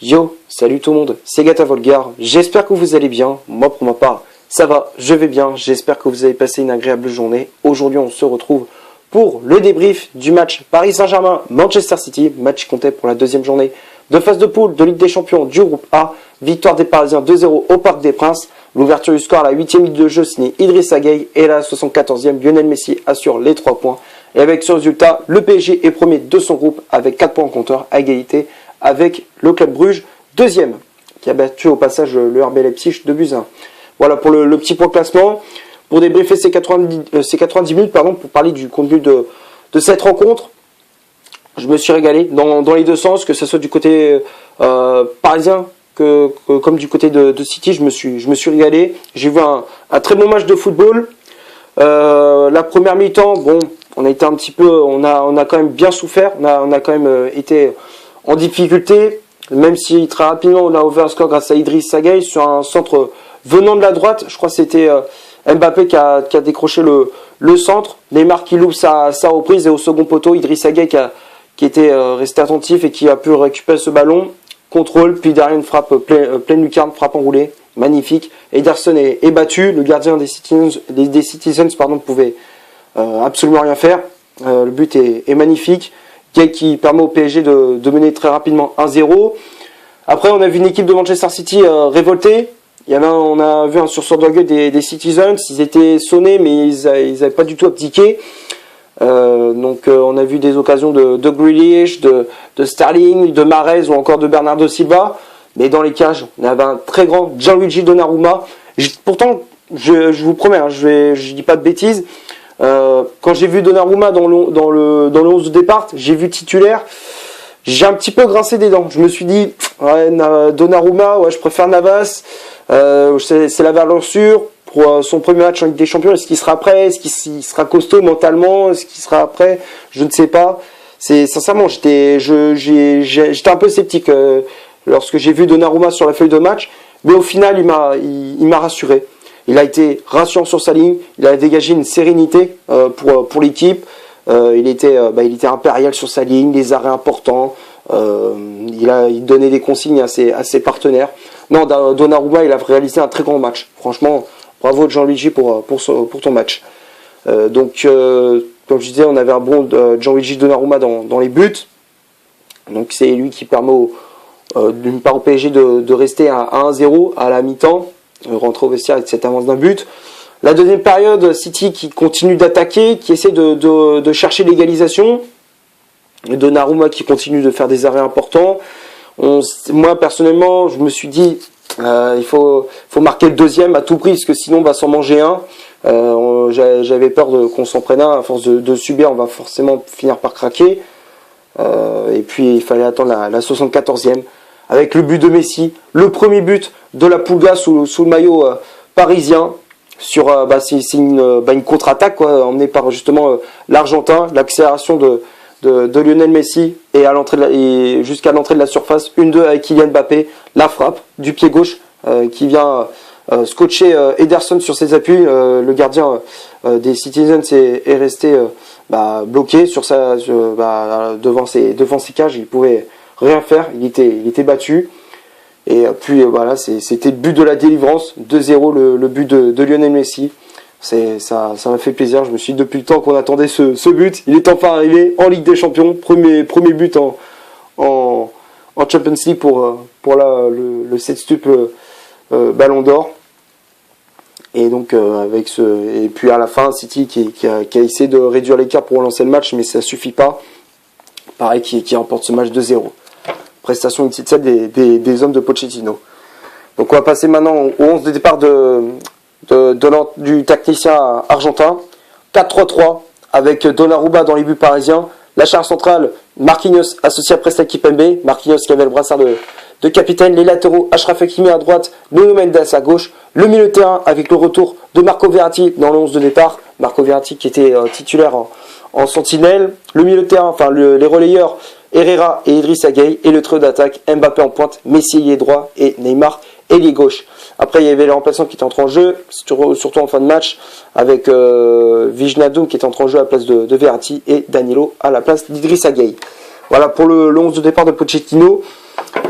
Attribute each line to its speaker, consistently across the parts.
Speaker 1: Yo, salut tout le monde, c'est Gata Volgar, j'espère que vous allez bien, moi pour ma part, ça va, je vais bien, j'espère que vous avez passé une agréable journée. Aujourd'hui on se retrouve pour le débrief du match Paris Saint-Germain-Manchester City, match qui comptait pour la deuxième journée de phase de poule de Ligue des Champions du groupe A, victoire des Parisiens 2-0 au Parc des Princes, l'ouverture du score à la 8e minute de jeu signé Idrissa Gueye et à la 74e, Lionel Messi assure les 3 points. Et avec ce résultat, le PSG est premier de son groupe avec 4 points en compteur à égalité avec le Club Bruges, deuxième, qui a battu au passage le RB Leipzig de buts 1. Voilà pour le petit point classement. Pour débriefer ces 90 minutes, pour parler du contenu de cette rencontre, je me suis régalé dans les deux sens, que ce soit du côté parisien comme du côté de City, je me suis régalé. J'ai vu un très bon match de football. La première mi-temps, bon, on a été un petit peu, on a quand même bien souffert, on a quand même été en difficulté, même si très rapidement on a ouvert un score grâce à Idrissa Gueye sur un centre venant de la droite. Je crois que c'était Mbappé qui a décroché le centre. Neymar qui loupe sa reprise et au second poteau, Idrissa Gueye qui était resté attentif et qui a pu récupérer ce ballon. Contrôle, puis derrière une frappe pleine lucarne, frappe enroulée, magnifique. Ederson est battu, le gardien des Citizens ne pouvait absolument rien faire. Le but est magnifique. Qui permet au PSG de mener très rapidement 1-0. Après, on a vu une équipe de Manchester City révoltée. On a vu un sursaut d'orgueil des Citizens. Ils étaient sonnés, mais ils n'avaient pas du tout abdiqué. On a vu des occasions de Grealish, de Sterling, de Mahrez ou encore de Bernardo Silva. Mais dans les cages, on avait un très grand Gianluigi Donnarumma. Pourtant, je vous promets, je dis pas de bêtises. Quand j'ai vu Donnarumma dans le 11 de départ, j'ai vu titulaire, j'ai un petit peu grincé des dents. Je me suis dit, ouais, Donnarumma, ouais, je préfère Navas, c'est la valeur sûre pour son premier match en Ligue des Champions. Est-ce qu'il sera prêt? Est-ce qu'il sera costaud mentalement? Est-ce qu'il sera prêt? Je ne sais pas. Sincèrement, j'étais un peu sceptique lorsque j'ai vu Donnarumma sur la feuille de match, mais au final, il m'a rassuré. Il a été rassurant sur sa ligne, il a dégagé une sérénité pour l'équipe. Il était impérial sur sa ligne, les arrêts importants. Il donnait des consignes à ses partenaires. Non, Donnarumma, il a réalisé un très grand match. Franchement, bravo Gianluigi pour ton match. Comme je disais, on avait un bon Gianluigi Donnarumma dans les buts. Donc c'est lui qui permet d'une part au PSG de rester à 1-0 à la mi-temps. Rentrer au vestiaire avec cette avance d'un but. La deuxième période, City qui continue d'attaquer, qui essaie de chercher l'égalisation. Donnarumma qui continue de faire des arrêts importants. Moi personnellement, je me suis dit il faut marquer le deuxième à tout prix, parce que sinon on va s'en manger un. J'avais peur qu'on s'en prenne un. À force de subir, on va forcément finir par craquer. Et puis il fallait attendre la 74e. Avec le but de Messi, le premier but de la Pulga sous le maillot parisien. C'est une contre-attaque emmenée par justement l'Argentin, l'accélération de Lionel Messi et jusqu'à l'entrée de la surface, 1-2 avec Kylian Mbappé, la frappe du pied gauche qui vient scotcher Ederson sur ses appuis. Le gardien des Citizens est resté bloqué devant ses cages, il pouvait rien faire, il était battu. Et puis voilà, c'était le but de la délivrance, 2-0 le but de Lionel Messi. Ça m'a fait plaisir, je me suis dit depuis le temps qu'on attendait ce but, il est enfin arrivé en Ligue des Champions, premier but en Champions League pour le septuple Ballon d'Or. Et donc et puis à la fin, City qui a essayé de réduire l'écart pour relancer le match, mais ça suffit pas. Pareil, qui remporte ce match 2-0. Prestation celle des hommes de Pochettino. Donc on va passer maintenant au 11 de départ du tacticien argentin. 4-3-3 avec Donnarumma dans les buts parisiens. La charge centrale, Marquinhos associé à Presnel Kimpembe. Marquinhos qui avait le brassard de capitaine. Les latéraux, Achraf Hakimi à droite, Nuno Mendes à gauche. Le milieu de terrain avec le retour de Marco Verratti dans le 11 de départ. Marco Verratti qui était titulaire en sentinelle. Le milieu de terrain, les relayeurs, Herrera et Idrissa Gueye, et le trio d'attaque, Mbappé en pointe, Messi ailier droit et Neymar ailier gauche. Après il y avait les remplaçants qui étaient entrés en jeu, surtout en fin de match, avec Wijnaldum qui était entré en jeu à la place de Verratti et Danilo à la place d'Idrissa Gueye. Voilà pour le 11 de départ de Pochettino.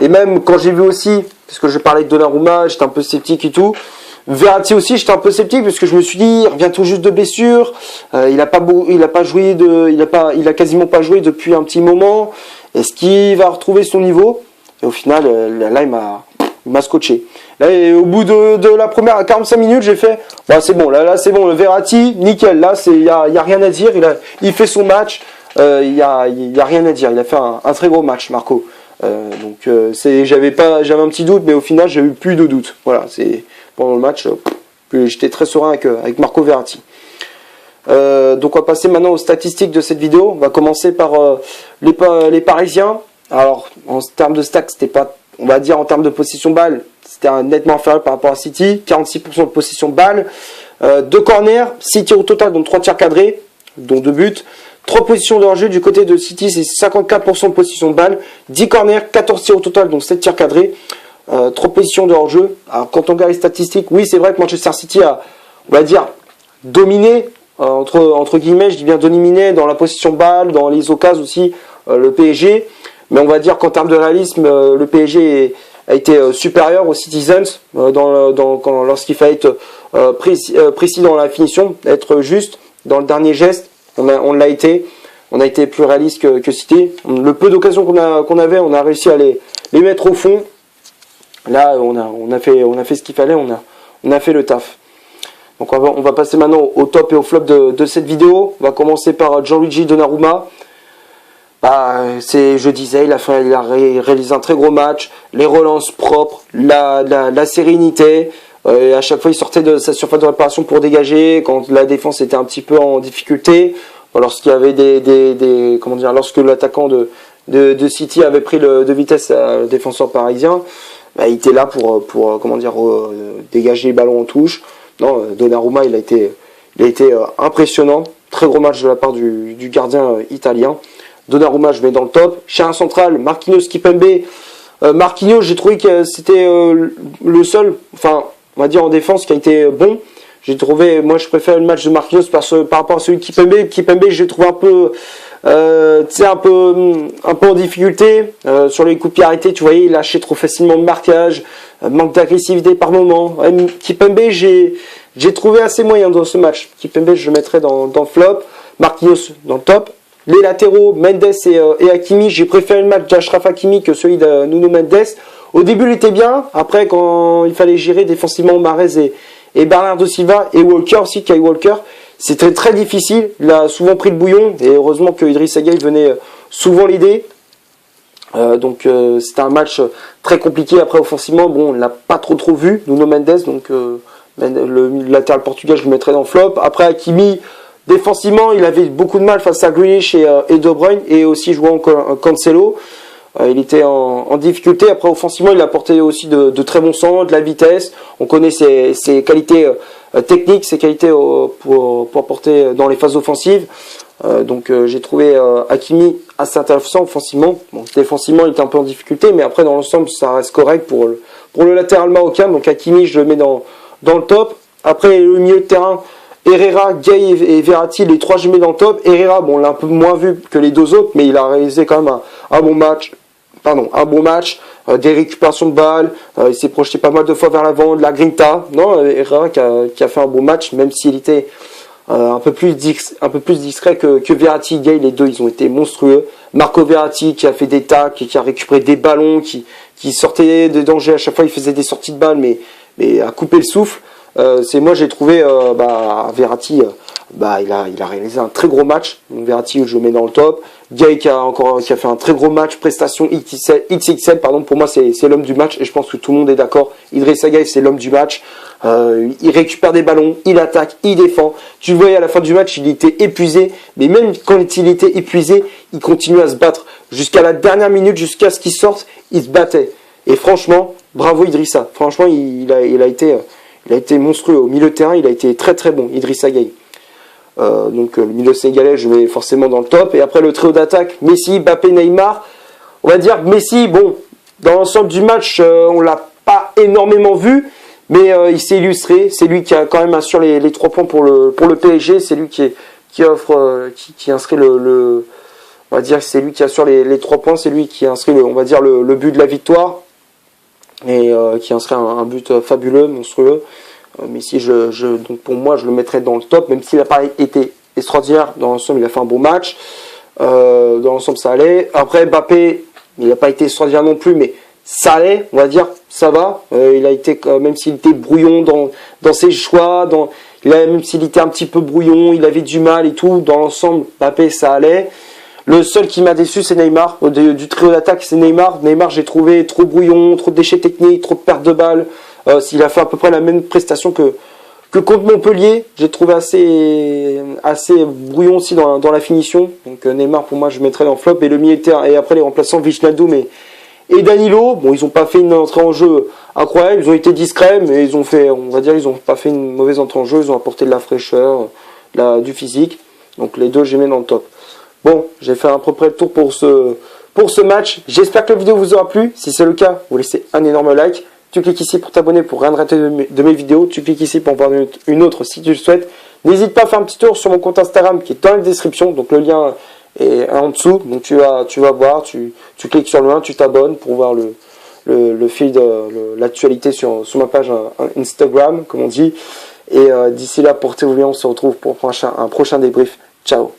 Speaker 1: Et même quand j'ai vu aussi, parce que je parlais de Donnarumma, j'étais un peu sceptique et tout. Verratti aussi, j'étais un peu sceptique parce que je me suis dit, il revient tout juste de blessure. Il a quasiment pas joué depuis un petit moment. Est-ce qu'il va retrouver son niveau? Et au final, là, il m'a scotché. Là, au bout de la première 45 minutes, j'ai fait, bah, c'est bon, là, c'est bon, le Verratti, nickel. Là, il y a rien à dire. Il fait son match. Il y a rien à dire. Il a fait un très gros match, Marco. J'avais un petit doute, mais au final, j'ai eu plus de doute. Voilà, pendant le match, j'étais très serein avec Marco Verratti. Donc on va passer maintenant aux statistiques de cette vidéo. On va commencer par les Parisiens. Alors en termes de stats, c'était pas, on va dire en termes de possession balle, c'était nettement inférieur par rapport à City. 46% de possession balle, 2 corners, 6 tirs au total, donc 3 tirs cadrés, dont 2 buts. 3 positions de hors-jeu du côté de City, c'est 54% de possession de balle, 10 corners, 14 tirs au total, donc 7 tirs cadrés. 3 positions de hors-jeu. Alors quand on regarde les statistiques, oui c'est vrai que Manchester City a, on va dire, dominé, entre guillemets, je dis bien dominé dans la possession de balle, dans les occasions aussi, le PSG. Mais on va dire qu'en termes de réalisme, le PSG a été supérieur aux Citizens lorsqu'il fallait être précis dans la finition, être juste dans le dernier geste. On l'a été. On a été plus réaliste que City. Le peu d'occasions qu'on avait, on a réussi à les mettre au fond. Là, on a fait ce qu'il fallait, on a fait le taf. Donc on va passer maintenant au top et au flop de cette vidéo. On va commencer par Gianluigi Donnarumma. Je disais, il a réalisé un très gros match, les relances propres, la sérénité. Et à chaque fois, il sortait de sa surface de réparation pour dégager quand la défense était un petit peu en difficulté. Lorsqu'il y avait lorsque l'attaquant de City avait pris de vitesse le défenseur parisien. Il était là pour dégager les ballons en touche. Non, Donnarumma, il a été impressionnant. Très gros match de la part du gardien italien. Donnarumma, je mets dans le top. Chez un central, Marquinhos, Kimpembe. Marquinhos, j'ai trouvé que c'était le seul, enfin, on va dire en défense, qui a été bon. J'ai trouvé, moi, je préfère le match de Marquinhos par rapport à celui de Kimpembe. Kimpembe, j'ai trouvé un peu en difficulté sur les coups de pied arrêtés. Tu voyais, il lâchait trop facilement le marquage, manque d'agressivité par moment. Kimpembe, j'ai trouvé assez moyen dans ce match. Kimpembe, je le mettrais dans le flop. Marquinhos dans le top. Les latéraux, Mendes et Hakimi, j'ai préféré le match d'Achraf Hakimi que celui de Nuno Mendes. Au début, il était bien. Après, quand il fallait gérer défensivement Mahrez et Bernardo Silva et Walker aussi, Kyle Walker, c'était très difficile. Il a souvent pris le bouillon et heureusement que Idrissa Gueye venait souvent l'aider. C'était un match très compliqué. Après, offensivement, on ne l'a pas trop vu, Nuno Mendes. Donc, le latéral portugais, je le mettrais dans le flop. Après, Hakimi, défensivement, il avait beaucoup de mal face à Grealish et De Bruyne et aussi jouant Cancelo. Il était en difficulté. Après, offensivement, il a apporté aussi de très bons centres, de la vitesse. On connaît ses qualités techniques, ses qualités pour apporter dans les phases offensives. J'ai trouvé Hakimi assez intéressant offensivement. Défensivement, il était un peu en difficulté, mais après, dans l'ensemble, ça reste correct pour le latéral marocain. Donc Hakimi, je le mets dans le top. Après, le milieu de terrain, Herrera, Gueye et Verratti, les trois je mets dans le top. Herrera, on l'a un peu moins vu que les deux autres, mais il a réalisé quand même un bon match. Des récupérations de balles, il s'est projeté pas mal de fois vers l'avant, de la grinta. Non, Herrera qui a fait un bon match, même s'il était un peu plus discret que Verratti, Gueye, les deux ils ont été monstrueux. Marco Verratti qui a fait des tacles, qui a récupéré des ballons, qui sortait de danger à chaque fois, il faisait des sorties de balles, mais a coupé le souffle. J'ai trouvé Verratti, il a réalisé un très gros match. Donc Verratti, je le mets dans le top. Gueye qui a fait un très gros match, prestation XXL, pour moi c'est l'homme du match et je pense que tout le monde est d'accord. Idrissa Gueye, c'est l'homme du match. Il récupère des ballons, il attaque, il défend. Tu le voyais à la fin du match, il était épuisé, mais même quand il était épuisé, il continuait à se battre jusqu'à la dernière minute, jusqu'à ce qu'il sorte, il se battait. Et franchement, bravo Idrissa. Franchement, il a été monstrueux au milieu de terrain, il a été très très bon, Idrissa Gueye. Le milieu sénégalais, je mets forcément dans le top. Et après le trio d'attaque, Messi, Mbappé, Neymar. On va dire Messi, dans l'ensemble du match, on l'a pas énormément vu, mais il s'est illustré. C'est lui qui a quand même assuré les 3 points pour le PSG. C'est lui qui inscrit On va dire que c'est lui qui assure les 3 points, c'est lui qui inscrit on va dire le but de la victoire et qui inscrit un but fabuleux, monstrueux. Mais si donc pour moi, je le mettrais dans le top, même s'il n'a pas été extraordinaire dans l'ensemble, il a fait un bon match. Dans l'ensemble, ça allait. Après, Mbappé, il n'a pas été extraordinaire non plus, mais ça allait, on va dire, ça va. Il a été, même s'il était brouillon dans ses choix, même s'il était un petit peu brouillon, il avait du mal et tout, dans l'ensemble, Mbappé, ça allait. Le seul qui m'a déçu, c'est Neymar. Du trio d'attaque, c'est Neymar. Neymar, j'ai trouvé trop brouillon, trop de déchets techniques, trop de pertes de balles. Il a fait à peu près la même prestation que contre Montpellier. J'ai trouvé assez brouillon aussi dans la finition. Donc Neymar, pour moi, je mettrais dans le flop. Et le militaire, et après les remplaçants, Wijnaldum et Danilo. Bon, ils n'ont pas fait une entrée en jeu incroyable. Ils ont été discrets, mais ils n'ont pas fait une mauvaise entrée en jeu. Ils ont apporté de la fraîcheur, du physique. Donc les deux, j'ai mis dans le top. Bon, j'ai fait à peu près le tour pour ce match. J'espère que la vidéo vous aura plu. Si c'est le cas, vous laissez un énorme like. Tu cliques ici pour t'abonner pour rien rater de mes vidéos. Tu cliques ici pour en voir une autre si tu le souhaites. N'hésite pas à faire un petit tour sur mon compte Instagram qui est dans la description. Donc le lien est en dessous. Donc tu vas voir, tu cliques sur le lien, tu t'abonnes pour voir le feed, l'actualité sur ma page Instagram, comme on dit. Et d'ici là, portez-vous bien. On se retrouve pour un prochain débrief. Ciao.